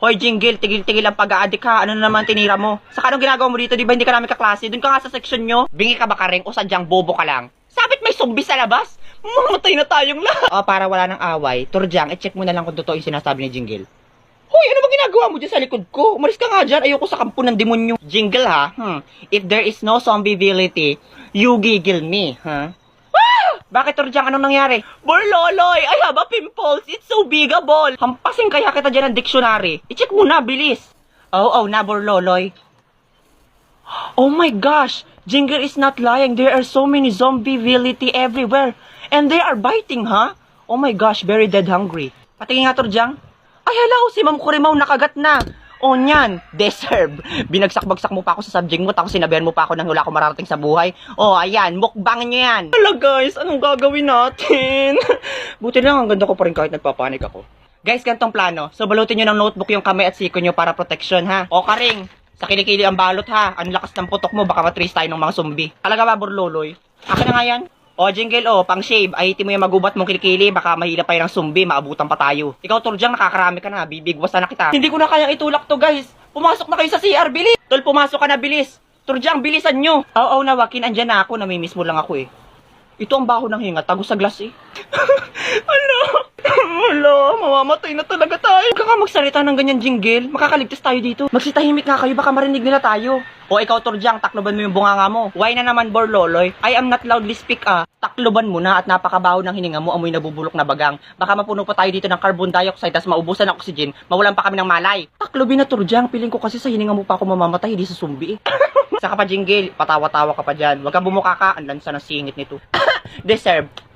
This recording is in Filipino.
Hoy, Jingle, tigil-tigil ang pag-a-addict ha. Ano na naman tinira mo? Saka anong ginagawa mo dito? Di ba hindi ka namin kaklase? Doon ka nga sa section nyo. Bingi ka ba ka rin o sadyang bobo ka lang? Sabit may zombie sa labas? Mamatay na tayong lahat. Para wala nang away, Turjang, i-check mo na lang kung totoo yung sinasabi ni Jingle. Hoy, ano ba ginagawa mo dyan sa likod ko? Umalis ka nga dyan. Ayoko sa kampo ng demonyo. Jingle ha? If there is no zombieability, you giggle me, ha? Bakit, Turjang? Anong nangyari? Borloloy, I have a pimples. It's so big a ball. Hampasin kaya kita dyan ng dictionary. I-check mo na, bilis. Oh, na, Borloloy. Oh my gosh, Jingle is not lying. There are so many zombieability everywhere. And they are biting, ha? Oh my gosh, very dead hungry. Patingin nga, Turjang. Ay, hello, si Ma'am Kurimaw nakagat na. O nyan, deserve. Binagsak-bagsak mo pa ako sa subject mo, tapos sinabihan mo pa ako nang wala ako mararating sa buhay. O, ayan, mukbang nyo yan. Hala guys, anong gagawin natin? Buti lang, ang ganda ko pa rin kahit nagpapanik ako. Guys, gantong plano. So, balutin nyo ng notebook yung kamay at siko nyo para protection, ha? O, Karing, sa kilikili ang balot, ha? Ang lakas ng putok mo, baka matris tayo ng mga zombie. Talaga ba, Borloloy? Akin na nga yan. O, Jingle, pang shave, ahitin mo yung magubat mong kilikili, baka mahila pa yun ng zombie, maabutan pa tayo. Ikaw, Turjang, nakakarami ka na, bibigwas na kita. Hindi ko na kayang itulak to, guys. Pumasok na kayo sa CR, bilis! Tol, pumasok ka na, bilis! Turjang, bilisan nyo! Oo, nawakin, andyan na ako, namimiss mo lang ako eh. Ito ang baho ng hinga, tago sa glass eh. Hala, mamamatay na talaga tayo. Huwag ka magsalita ng ganyan, Jingle. Makakaligtas tayo dito. Magsitahimik nga kayo, baka marinig nila tayo. O ikaw, Turjang, takloban mo yung bunganga mo. Why na naman, Borloloy? I am not loudly speak Takloban mo na at napakabaho ng hininga mo, amoy nabubulok na bagang. Baka mapuno pa tayo dito ng carbon dioxide, tas maubusan ng oxygen, mawalan pa kami ng malay. Taklobin na, Turjang, piling ko kasi sa hininga mo pa ako mamamatay, hindi sa zombie eh. Saka pa, Jingle, patawa-tawa ka pa dyan. Huwag kang bumuka ka, ang lansa ng singit nito. Deserve.